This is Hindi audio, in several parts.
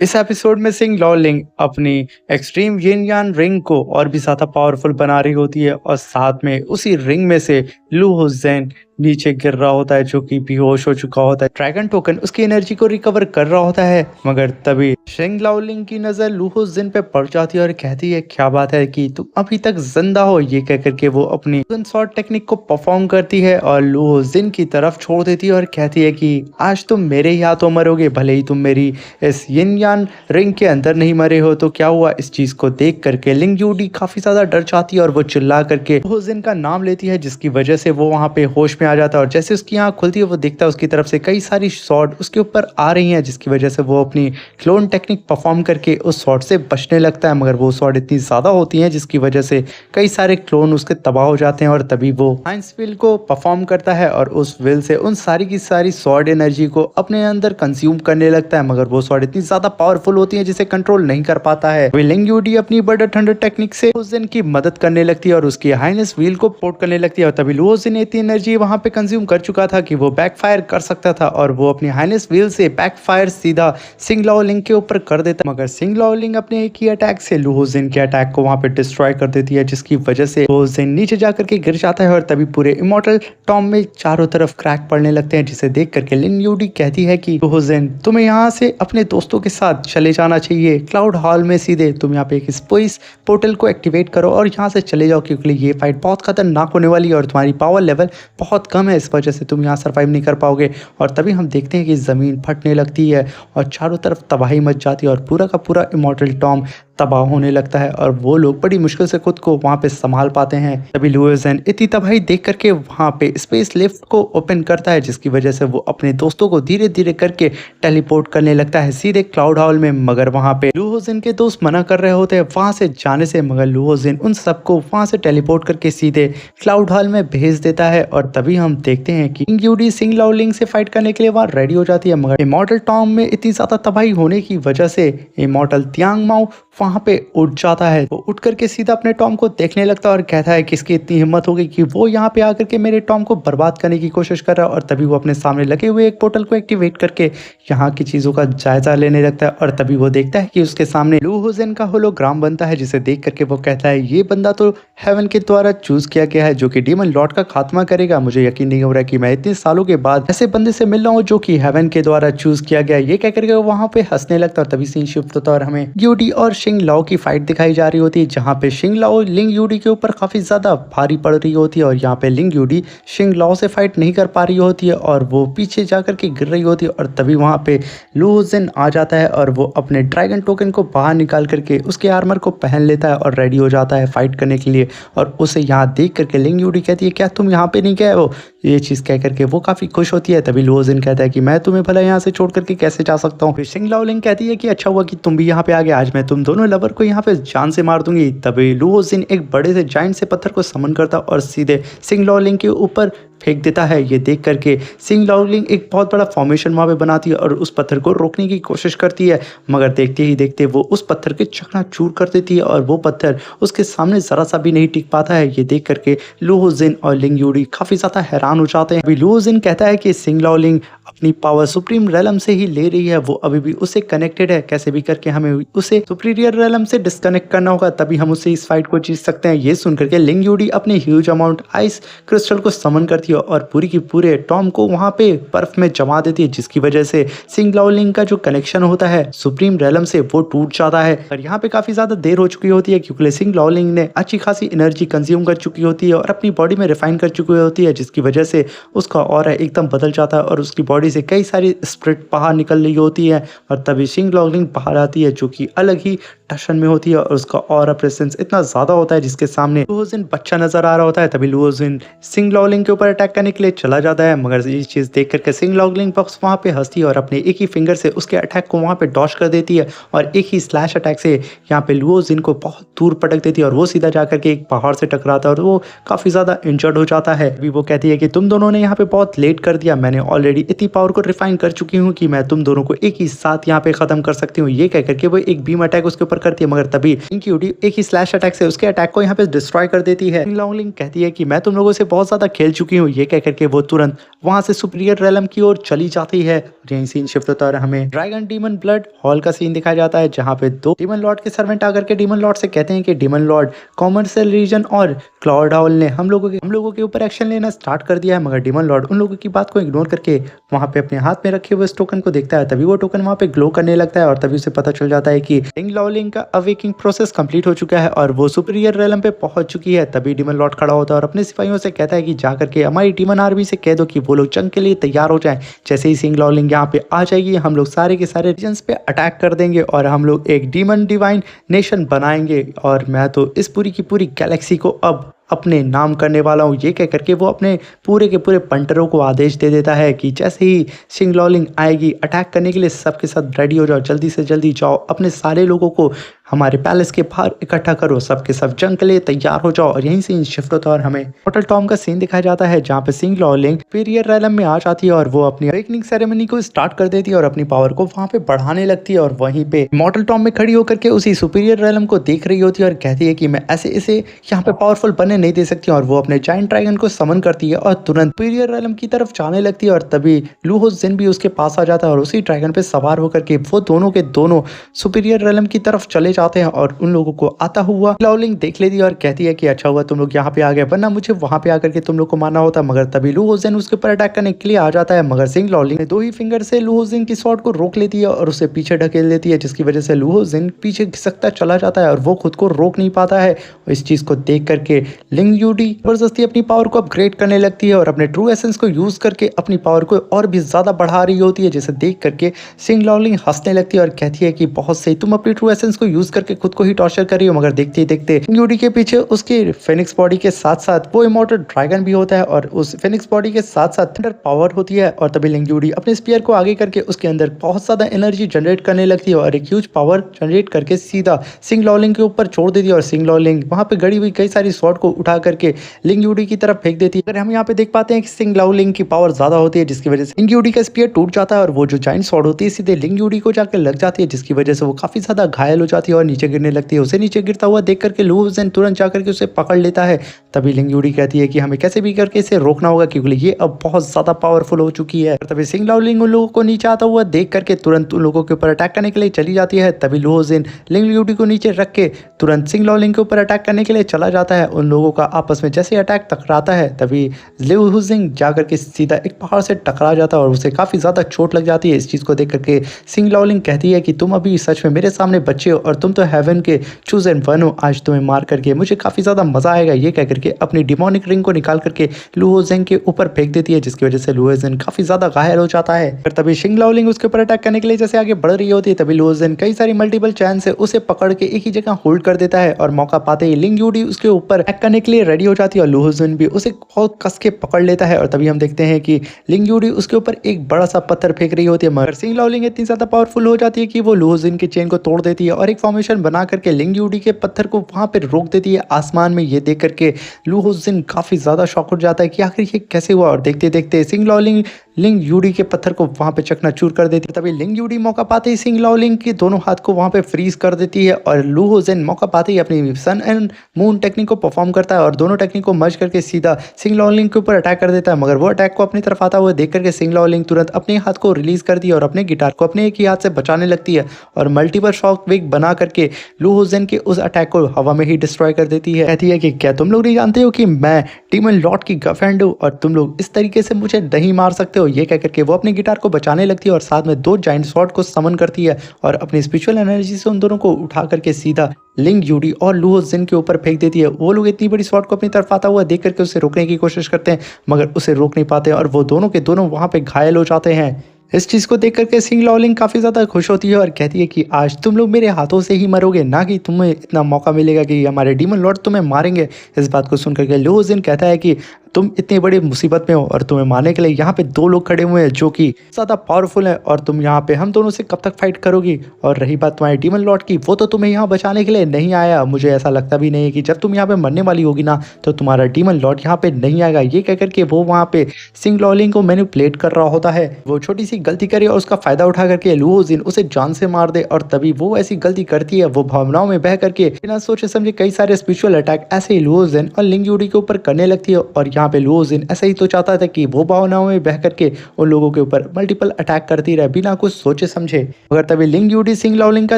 इस एपिसोड में सिंग लॉलिंग अपनी एक्सट्रीम यिन यान रिंग को और भी ज्यादा पावरफुल बना रही होती है और साथ में उसी रिंग में से लू हुसैन नीचे गिर रहा होता है जो कि बेहोश हो चुका होता है। ड्रैगन टोकन उसकी एनर्जी को रिकवर कर रहा होता है मगर तभी शिंग लाओलिंग की नजर लू हुसैन पे पड़ जाती है और कहती है क्या बात है कि तुम अभी तक जिंदा हो। ये कह करके वो अपनी शॉट टेक्निक को परफॉर्म करती है और लू हुसैन की तरफ छोड़ देती है और कहती है कि आज तुम मेरे ही हाथों मरोगे, भले ही तुम मेरी इस यिन यान रिंग के अंदर नहीं मरे हो। तो क्या हुआ? इस चीज को देख करके लिंग यूडी काफी ज्यादा डर जाती है और वो चिल्ला करके हुसैन का नाम लेती है जिसकी वजह से वो वहां पे होश में आ जाता है और जैसे उसकी आंख खुलती है वो देखता है उसकी तरफ से कई सारी शॉट उसके ऊपर आ रही हैं जिसकी वजह से वो अपनी क्लोन टेक्निक परफॉर्म करके उस शॉट से बचने लगता है। मगर वो शॉट इतनी ज्यादा होती हैं जिसकी वजह से कई सारे क्लोन उसके तबाह हो जाते हैं और तभी वो हाइंस विल को परफॉर्म करता है और उस विल से उन सारी की सारी शॉट एनर्जी को अपने अंदर कंज्यूम करने लगता है। मगर वो शॉट इतनी ज्यादा पावरफुल होती है जिसे कंट्रोल नहीं कर पाता है। लिंग यूडी अपनी बर्डर थंडर टेक्निक से हुसैन की मदद करने लगती है और उसकी हाइनेस व्हील को पोर्ट करने लगती है और तभी हुसैन ने इतनी एनर्जी वहां पे कंज्यूम कर चुका था कि वो बैकफायर कर सकता था और वो अपनी हाइनेस व्हील से बैकफायर सीधा सिंग लाओलिंग के ऊपर कर देता। मगर सिंग लाओलिंग अपने एक ही अटैक से लू हुसैन के अटैक को वहां पे डिस्ट्रॉय कर देती है जिसकी वजह से हुसैन नीचे जाकर के गिर जाता है और तभी पूरे इमॉर्टल टॉम में चारों तरफ क्रैक पड़ने लगते हैं जिसे देख करके लिंग यूडी कहती है कि हुसैन तुम्हें यहाँ से अपने दोस्तों के साथ चले जाना चाहिए क्लाउड हॉल में। सीधे तुम यहाँ पे एक स्पेस पोर्टल को एक्टिवेट करो और यहाँ से चले जाओ क्योंकि ये फाइट बहुत खतरनाक होने वाली है और तुम्हारी पावर लेवल बहुत कम है, इस वजह से तुम यहाँ सर्वाइव नहीं कर पाओगे। और तभी हम देखते हैं कि ज़मीन फटने लगती है और चारों तरफ तबाही मच जाती है और पूरा का पूरा इमॉर्टल टॉम तबाह होने लगता है और वो लोग बड़ी मुश्किल से खुद को वहां पे संभाल पाते हैं। तभी लू हुसैन इतनी तबाही देख करके वहां पे स्पेस लिफ्ट को ओपन करता है जिसकी वजह से वो अपने दोस्तों को धीरे धीरे करके टेलीपोर्ट करने लगता है सीधे क्लाउड हॉल में। मगर वहां पे लू हुसैन के दोस्त मना कर रहे होते हैं वहां से जाने से, मगर लू हुसैन उन सबको वहां से टेलीपोर्ट करके सीधे क्लाउड हॉल में भेज देता है और तभी हम देखते हैं कि किंग यूडी सिंग लाओलिंग से फाइट करने के लिए वहां रेडी हो जाती है। मगर इमॉर्टल टॉम में इतनी ज्यादा तबाही होने की वजह से इमॉर्टल तियांग माओ वहां पे उठ जाता है। वो उठ करके सीधा अपने टॉम को देखने लगता है और कहता है किसकी इतनी हिम्मत होगी कि वो यहाँ पे आकर के मेरे टॉम को बर्बाद करने की कोशिश कर रहा है। और तभी वो अपने सामने लगे हुए एक पोर्टल को एक्टिवेट करके यहाँ की चीजों का जायजा लेने लगता है और तभी वो देखता है कि उसके सामने लू हुसैन का होलोग्राम बनता है जिसे देख करके वो कहता है ये बंदा तो हेवन के द्वारा चूज किया गया है जो कि डीमन लॉर्ड का खात्मा करेगा। मुझे यकीन नहीं हो रहा है कि मैं इतने सालों के बाद ऐसे बंदे से मिल रहा हूँ जो कि हेवन के द्वारा चूज किया गया। ये कह करके वो वहां पे हंसने लगता है और तभी सीन शिफ्ट होता है और हमें यूडी और शिंग लाओ की फाइट दिखाई जा रही होती है जहाँ पे शिंग लाओ लिंग यूडी के ऊपर काफी ज्यादा भारी पड़ रही होती है और यहाँ पे लिंग यूडी शिंग लाओ से फाइट नहीं कर पा रही होती है और वो पीछे जाकर के गिर रही होती है। और तभी वहां पे लू हुसैन आ जाता है और वो अपने ड्रैगन टोकन को बाहर निकाल करके उसके आर्मर को पहन लेता है और रेडी हो जाता है फाइट करने के लिए। और उसे यहाँ देख करके लिंग यूडी कहती है क्या तुम यहाँ पे नहीं गए हो? ये चीज कह करके वो काफी खुश होती है। तभी लू हुसैन कहता है कि मैं तुम्हें भला यहाँ से छोड़ करके कैसे जा सकता हूँ? शिंग लाओलिंग कहती है कि अच्छा हुआ कि तुम भी यहाँ पे आ गए, आज मैं तुम दोनों लवर को यहाँ पे जान से मार दूंगी। तभी लू हुसैन एक बड़े से जाइंट से पत्थर को समन करता और सीधे सिंग लाओलिंग के ऊपर फेंक देता है। ये देख करके सिंग लाओलिंग एक बहुत बड़ा फॉर्मेशन वहां पे बनाती है और उस पत्थर को रोकने की कोशिश करती है मगर देखते ही देखते वो उस पत्थर के चकनाचूर कर देती है और वो पत्थर उसके सामने जरा सा भी नहीं टिक पाता है। ये देख करके लू हुसैन और लिंग यूडी काफी ज्यादा हैरान हो जाते हैं। अभी लू हुसैन कहता है कि सिंग लाओलिंग अपनी पावर सुप्रीम रेलम से ही ले रही है, वो अभी भी उससे कनेक्टेड है, कैसे भी करके हमें उसे सुपीरियर रेलम से डिस्कनेक्ट करना होगा तभी हम उससे इस फाइट को जीत सकते हैं। ये सुन करके लिंग यूडी अपने ह्यूज अमाउंट आइस क्रिस्टल को समन करती है और पूरी की पूरे टॉम को वहां पे बर्फ में जमा देती है जिसकी वजह से सिंग लाओलिंग का जो कनेक्शन होता है सुप्रीम रेलम से वो टूट जाता है। और यहाँ पे काफी ज्यादा देर हो चुकी होती है क्योंकि सिंग लाओलिंग ने अच्छी खासी एनर्जी कंज्यूम कर चुकी होती है और अपनी बॉडी में रिफाइन कर चुकी होती है जिसकी वजह से उसका ऑरा एकदम बदल जाता है और उसकी बॉडी से कई सारी स्प्रिट बाहर निकल रही होती है। और तभी सिंग लाओलिंग बाहर आती है जो कि अलग ही टशन में होती है और उसका ऑरा प्रेजेंस इतना ज्यादा होता है जिसके सामने लू हुसैन बच्चा नजर आ रहा होता है। तभी लू हुसैन सिंग लाओलिंग के ऊपर अटैक करने के लिए चला जाता है मगर ये चीज देख करके सिंग लाओलिंग बॉक्स वहां पे हंसती है और अपने एक ही फिंगर से उसके अटैक को वहां पे डॉश कर देती है और एक ही स्लैश अटैक से यहाँ पे लू हुसैन को बहुत दूर पटक देती है और वो सीधा जाकर के एक पहाड़ से टकराता है और वो काफी ज्यादा इंजर्ड हो जाता है। अभी वो कहती है कि तुम दोनों ने यहाँ पे बहुत लेट कर दिया, मैंने ऑलरेडी इतनी पावर को रिफाइन कर चुकी हूँ कि मैं तुम दोनों को एक ही साथ यहाँ पे खत्म कर सकती हूँ। ये कह करके वो एक बीम अटैक उसके ऊपर करती है, मगर तभी लिंग यूडी एक ही स्लैश अटैक से उसके अटैक को यहाँ पे डिस्ट्रॉय कर देती है। लॉन्गलिंग कहती है कि मैं तुम लोगों से बहुत ज्यादा खेल चुकी हूँ, ये कह करके वो तुरंत वहां से सुपीरियर रेलम की ओर चली जाती है। यही सीन शिफ्ट होता है और हमें ड्रैगन डीमन ब्लड हॉल का सीन दिखाया जाता है, जहाँ पे दो डीमन लॉर्ड के सर्वेंट आकर के डीमन लॉर्ड से कहते हैं कि डीमन लॉर्ड कॉमर्शियल रीजन और क्लाउड हाउल ने हम लोगों के ऊपर एक्शन लेना स्टार्ट कर दिया है। मगर डीमन लॉर्ड उन लोगों की बात को इग्नोर करके वहां पे अपने हाथ में रखे हुए इस टोकन को देखता है। तभी वो टोकन वहां पे ग्लो करने लगता है और तभी उसे पता चल जाता है कि लिंग लॉलिंग का अवेकिंग प्रोसेस कंप्लीट हो चुका है और वो सुपीरियर रेलम पे पहुंच चुकी है। तभी डीमन लॉर्ड खड़ा होता है और अपने सिपाहियों से कहता है कि जाकर के हमारी डीमन आर्मी से कह दो कि वो लोग जंग के लिए तैयार हो जाएं। जैसे ही सिंग लॉलिंग यहाँ पे आ जाएगी, हम लोग सारे के सारे रीजन्स पे अटैक कर देंगे और हम लोग एक डीमन डिवाइन नेशन बनाएंगे और मैं तो इस पूरी की पूरी गैलेक्सी को अब अपने नाम करने वाला हूँ। ये कह करके वो अपने पूरे के पूरे पंटरों को आदेश दे देता है कि जैसे ही सिंग लॉलिंग आएगी अटैक करने के लिए सबके साथ रेडी हो जाओ, जल्दी से जल्दी जाओ, अपने सारे लोगों को हमारे पैलेस के बाहर इकट्ठा करो, सबके सब जंग के लिए तैयार हो जाओ। और यहीं सीन शिफ्ट होता है और हमें मॉर्टल टॉम का सीन दिखाया जाता है, जहाँ पे सिंग लॉलिंग सुपीरियर रेलम में आ जाती है और वो अपनी अवेकनिंग सेरेमनी को स्टार्ट कर देती है और अपनी पावर को वहां पे बढ़ाने लगती है। और वहीं पे मॉर्टल टॉम में खड़ी होकर के उसी सुपीरियर रेलम को देख रही होती है और कहती है कि मैं ऐसे इसे यहाँ पे पावरफुल बनने नहीं दे सकती। और वो अपने जायंट ड्रैगन को समन करती है और तुरंत सुपीरियर रेलम की तरफ जाने लगती है और तभी लूहो जिन भी उसके पास आ जाता है और उसी ड्रैगन पे सवार होकर के वो दोनों के दोनों सुपीरियर रेलम की तरफ चले जाते हैं। और उन लोगों को आता हुआ लॉलिंग देख लेती है और कहती है कि अच्छा हुआ तुम लोग यहाँ पे आ गए, वरना मुझे वहां पे आकर के तुम लोग को मारना होता। मगर तभी लूहो जिन उसके ऊपर अटैक करने के लिए आ जाता है, मगर सिंग लॉलिंग ने दो ही फिंगर से लूहो जिन की शॉट को रोक लेती है और उसे पीछे ढकेल देती है, जिसकी वजह से लूहो जिन पीछे खिसकता चला जाता है और वो खुद को रोक नहीं पाता है। और इस चीज को देख करके लिंग यूडी जबरदस्ती अपनी पावर को अपग्रेड करने लगती है और अपने ट्रू एसेंस को यूज करके अपनी पावर को और भी ज्यादा बढ़ा रही होती है, जिसे देख करके सिंग लॉलिंग हंसने लगती है और कहती है कि बहुत सही, तुम अपनी ट्रू एसेंस को यूज करके खुद को ही टॉर्चर कर रही हो। मगर देखते ही देखते यूडी के पीछे उसके फेनिक्स बॉडी के साथ साथ वो इमॉर्टल ड्रैगन भी होता है और उस फेनिक्स बॉडी के साथ साथ थंडर पावर होती है। और तभी लिंग यूडी अपने स्पीयर को आगे करके उसके अंदर बहुत ज्यादा एनर्जी जनरेट करने लगती है और एक ह्यूज पावर जनरेट करके सीधा सिंग लॉलिंग के ऊपर छोड़ देती है। और सिंग लॉलिंग वहां पे गड़ी हुई कई सारी स्वॉर्ड को उठा करके लिंग यूडी की तरफ फेंक देती है। अगर हम यहाँ पे देख पाते हैं कि सिंग लॉलिंग की पावर ज्यादा होती है, जिसकी वजह से लिंग यूडी का स्पीयर टूट जाता है और वो जो जायंट स्वॉर्ड होती है सीधे लिंग यूडी को जाकर लग जाती है, जिसकी वजह से वो काफी ज्यादा घायल हो जाती है और नीचे गिरने लगती है। उसे नीचे गिरता हुआ देख करके लूहो जिन तुरंत जाकर के उसे पकड़ लेता है। तभी लिंग यूडी कहती है कि हमें कैसे भी करके इसे रोकना होगा, क्योंकि ये अब बहुत ज्यादा पावरफुल हो चुकी है। तभी सिंग लॉलिंग उन लोगों को नीचे आता हुआ देख करके तुरंत उन लोगों के ऊपर अटैक करने के लिए चली जाती है। तभी लूहो जिन लिंग यूडी को नीचे रख के तुरंत सिंग लॉलिंग के ऊपर अटैक करने के लिए चला जाता है। उन लोगों का आपस में जैसे अटैक टकराता है, तभी लूहो जिन जाकर के सीधा एक पहाड़ से टकरा जाता है और उसे काफी ज्यादा चोट लग जाती है। इस चीज को देख करके सिंग लॉलिंग कहती है कि तुम अभी सच में मेरे सामने बच्चे हो और तुम तो हेवन के चूजन वन हो, आज तुम्हें मार करके मुझे काफी ज्यादा मजा आएगा। ये कह करके अपनी डिमोनिक रिंग को निकाल करके लूहो जिन के ऊपर फेंक देती है, जिसकी वजह से लूहो जिन काफी ज्यादा घायल हो जाता है। फिर तभी सिंग लॉलिंग उसके ऊपर अटैक करने के लिए जैसे आगे बढ़ रही होती है, तभी लूहो जिन कई सारी मल्टीपल चैन से उसे पकड़ के एक ही जगह होल्ड कर देता है और मौका पाते ही लिंग यूडी उसके ऊपर अटैक करने के लिए रेडी हो जाती है और लूहो जिन भी उसे बहुत कस के पकड़ लेता है। और तभी हम देखते हैं कि लिंग यूडी उसके ऊपर एक बड़ा सा पत्थर फेंक रही होती है, मगर सिंग लॉलिंग इतनी ज्यादा पावरफुल हो जाती है कि वो लूहो जिन के चेन को तोड़ देती है और एक फॉर्मेशन बना करके लिंग यूडी के पत्थर को वहां पे रोक देती है आसमान में। ये देख करके लूहो जिन काफी ज्यादा शॉक हो जाता है कि आखिर ये कैसे हुआ। और देखते देखते सिंग लॉलिंग लिंग यूडी के पत्थर को वहां पे चकनाचूर कर देती है। तभी लिंग यूडी मौका पाते ही सिंग लॉलिंग के दोनों हाथ को वहां पे फ्रीज कर देती है और लूहो जिन मौका पाते ही अपनी सन एंड मून टेक्निक को परफॉर्म करता है और दोनों टेक्निक को मर्ज करके सीधा सिंग लॉलिंग के ऊपर अटैक कर देता है। मगर वो अटैक को अपनी तरफ आता हुआ देख करके सिंग लॉलिंग तुरंत अपने हाथ को रिलीज कर दी और अपने गिटार को अपने एक ही हाथ से बचाने लगती है और मल्टीपल शॉक वेव बना करके लूहो जिन के उस अटैक को हवा में ही डिस्ट्रॉय कर देती है। कहती है कि क्या तुम लोग नहीं जानते हो कि मैं डीमन लॉर्ड की गर्लफ्रेंड हूँ और तुम लोग इस तरीके से मुझे नहीं मार सकते हो। ये कह करके वो अपने गिटार को बचाने लगती है और साथ में दो जायंट स्वॉर्ड को समन करती है और अपनी स्पिरिचुअल एनर्जी से उन दोनों को उठा करके सीधा लिंग यूडी और लूहो जिन के ऊपर फेंक देती है। वो लोग इतनी बड़ी स्वॉर्ड को अपनी तरफ आता हुआ देख करके उसे रोकने की कोशिश करते हैं, मगर उसे रोक नहीं पाते और वो दोनों के दोनों वहां पे घायल हो जाते हैं। इस चीज को देख करके सिंग लॉलिंग काफी ज्यादा खुश होती है और कहती है कि आज तुम लोग मेरे हाथों से ही मरोगे, ना कि तुम्हें इतना मौका मिलेगा कि हमारे डीमन लॉर्ड तुम्हें मारेंगे। इस बात को सुन करके लूहो जिन कहता है कि तुम इतनी बड़ी मुसीबत में हो और तुम्हें मारने के लिए यहाँ पे 2 लोग खड़े हुए हैं जो कि ज़्यादा पावरफुल हैं और तुम यहाँ पे हम दोनों से कब तक फाइट करोगी। और रही बात तुम्हारे डीमन लॉर्ड की, वो तो तुम्हें यहाँ बचाने के लिए नहीं आया। मुझे ऐसा लगता भी नहीं है कि जब तुम यहाँ पे मरने वाली होगी ना तो तुम्हारा डीमन लॉर्ड यहाँ पे नहीं आएगा। ये कह करके वो वहाँ पे सिंग लॉलिंग को मैनिपुलेट कर रहा होता है। वो छोटी सी गलती करे और उसका फायदा उठा करके लू हो जिन उसे जान से मार दे। और तभी वो ऐसी गलती करती है, वो भावनाओं में बह करके बिना सोचे समझे कई सारे स्पिरिचुअल अटैक ऐसे ही लू हो जिन और लिंग यूडी के ऊपर करने लगती है। और यहाँ पे लू हो जिन ऐसा ही तो चाहता था कि वो भावनाओं में बह करके उन लोगों के ऊपर मल्टीपल अटैक करती रहे बिना कुछ सोचे समझे। मगर तभी लिंग यूडी सिंग लॉलिंग का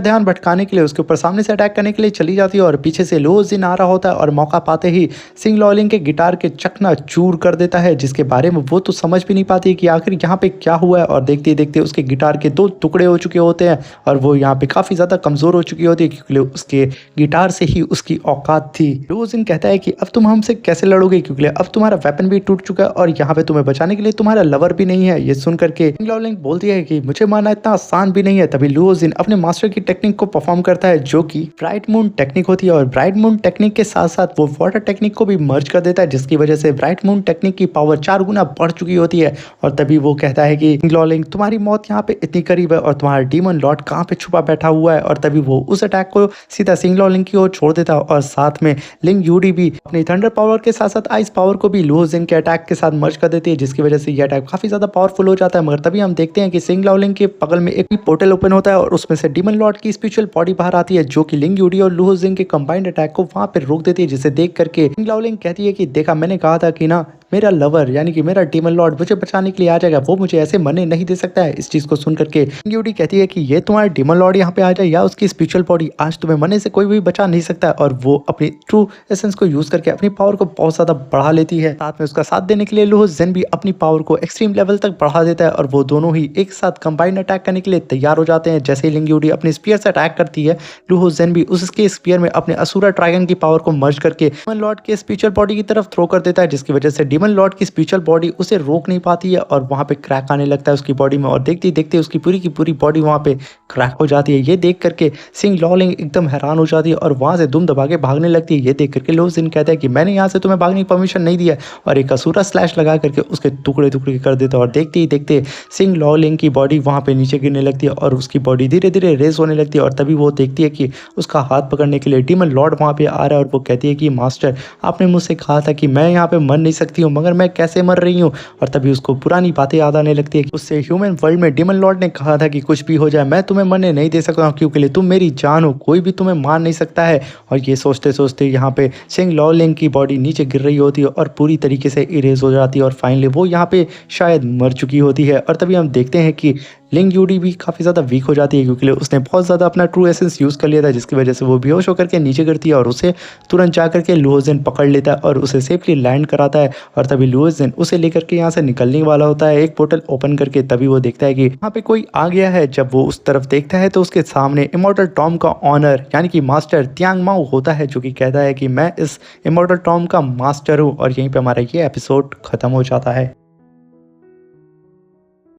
ध्यान भटकाने के लिए उसके ऊपर सामने से अटैक करने के लिए चली जाती है और पीछे से लू हो जिन आ रहा होता है और मौका पाते ही सिंग लॉलिंग के गिटार के चकना चूर कर देता है, जिसके बारे में वो तो समझ भी नहीं पाती कि आखिर यहाँ पे क्या हुआ है। और देखते ही देखते उसके गिटार के 2 टुकड़े हो चुके होते हैं और वो यहाँ पे काफी ज्यादा कमजोर हो चुकी होती है क्योंकि उसके गिटार से ही उसकी औकात थी। रोजिन कहता है कि अब तुम हमसे कैसे लड़ोगे क्योंकि अब तुम्हारा वेपन भी टूट चुका है और यहाँ पे तुम्हें बचाने के लिए तुम्हारा लवर भी नहीं है। ये सुन करके सिंग लॉलिंग बोलती है कि मुझे मारना इतना आसान भी नहीं है। तभी लू हो जिन अपने मास्टर की टेक्निक को परफॉर्म करता है जो कि ब्राइट मून टेक्निक होती है। और ब्राइट मून टेक्निक के साथ साथ वो वाटर टेक्निक को भी मर्ज कर देता है, जिसकी वजह से ब्राइट मून टेक्निक की पावर 4 गुना बढ़ चुकी होती है। और तभी वो कहता है कि सिंग लॉलिंग तुम्हारी मौत यहाँ पे इतनी करीब है और तुम्हारा डीमन लॉर्ड कहाँ पे छुपा बैठा हुआ है। और तभी वो उस अटैक को सीधा सिंग लॉलिंग की ओर छोड़ देता है और साथ में लिंग यूडी भी अपनी थंडर पावर के साथ साथ आइस पावर को भी लू हो जिन के अटैक के साथ मर्ज कर देती है, जिसकी वजह से ये अटैक काफी ज्यादा पावरफुल हो जाता है। मगर तभी हम देखते हैं कि सिंग लॉलिंग के बगल में एक पोर्टल ओपन होता है और उसमें से डीमन लॉर्ड की स्पिरिचुअल बॉडी बाहर आती है जो कि लिंग यूडी और लू हो जिन के कंबाइंड अटैक को वहां पे रोक देती है, जिसे देख करके सिंग लॉलिंग कहती है कि देखा मैंने कहा था कि ना मेरा लवर यानी कि मेरा डीमन लॉर्ड मुझे बचाने के लिए आ जाएगा, वो मुझे ऐसे मरने नहीं दे सकता है। इस चीज को सुन करके लिंग यूडी कहती है कि ये तुम्हारा डीमन लॉर्ड यहाँ पे आ जाए या उसकी स्पिरिचुअल बॉडी, आज तुम्हें मरने से कोई भी बचा नहीं सकता है। और वो अपनी ट्रू एसेंस को यूज करके अपनी पावर को बहुत ज्यादा बढ़ा लेती है। साथ में उसका साथ देने के लिए लू हो जिन भी अपनी पावर को एक्सट्रीम लेवल तक बढ़ा देता है और वो दोनों ही एक साथ कंबाइंड अटैक करने के लिए तैयार हो जाते हैं। जैसे ही लिंग यूडी अपने स्पीयर से अटैक करती है, लू हो जिन भी उसके स्पीयर में अपने असुरा ड्रैगन की पावर को मर्ज करके डीमन लॉर्ड के स्पिरिचुअल बॉडी की तरफ थ्रो कर देता है, जिसकी वजह से डीमन लॉर्ड की स्पिरिचुअल बॉडी उसे रोक नहीं पाती है और वहां पे क्रैक आने लगता है उसकी बॉडी में। और देखते ही देखते उसकी पूरी की पूरी बॉडी वहां पे क्रैक हो जाती है। ये देख करके सिंग लॉलिंग एकदम हैरान हो जाती है और वहां से दुम दबा के भागने लगती है। ये देख करके लू हो जिन कहता है कि मैंने यहाँ से तुम्हें भागने की परमिशन नहीं दिया और एक असुरा स्लैश लगा करके उसके टुकड़े टुकड़े कर देता है। और देखते ही देखते सिंग लॉलिंग की बॉडी वहां पे नीचे गिरने लगती है और उसकी बॉडी धीरे धीरे रेस होने लगती है। और तभी वो देखती है कि उसका हाथ पकड़ने के लिए डीमन लॉर्ड वहां पे आ रहा है और वो कहती है कि मास्टर आपने मुझसे कहा था कि मैं यहाँ पे मर नहीं सकती हूँ, मगर मैं कैसे मर रही हूँ। और तभी उसको पुरानी बातें याद आने लगती है कि उससे ह्यूमन वर्ल्ड में डीमन लॉर्ड ने कहा था कि कुछ भी हो जाए मैं तुम्हें मरने नहीं दे सकता हूँ क्योंकि तुम मेरी जान हो, कोई भी तुम्हें मार नहीं सकता है। और ये सोचते सोचते यहाँ पे सिंग लॉलिंग की बॉडी नीचे गिर रही होती है और पूरी तरीके से इरेज हो जाती है और फाइनली वो यहाँ पे शायद मर चुकी होती है। और तभी हम देखते हैं कि लिंग यूडी भी काफ़ी ज़्यादा वीक हो जाती है क्योंकि उसने बहुत ज़्यादा अपना ट्रू एसेंस यूज़ कर लिया था, जिसकी वजह से वो बेहोश होकर के नीचे गिरती है और उसे तुरंत जा करके लू हो जिन पकड़ लेता है और उसे सेफली लैंड कराता है। और तभी लू हो जिन उसे लेकर के यहाँ से निकलने वाला होता है एक पोर्टल ओपन करके। तभी वो देखता है कि यहाँ पे कोई आ गया है। जब वो उस तरफ देखता है तो उसके सामने इमॉर्टल टॉम का ऑनर यानी कि मास्टर त्यांग माओ होता है, जो कि कहता है कि मैं इस इमॉर्टल टॉम का मास्टर हूँ। और यहीं पे हमारा ये एपिसोड खत्म हो जाता है।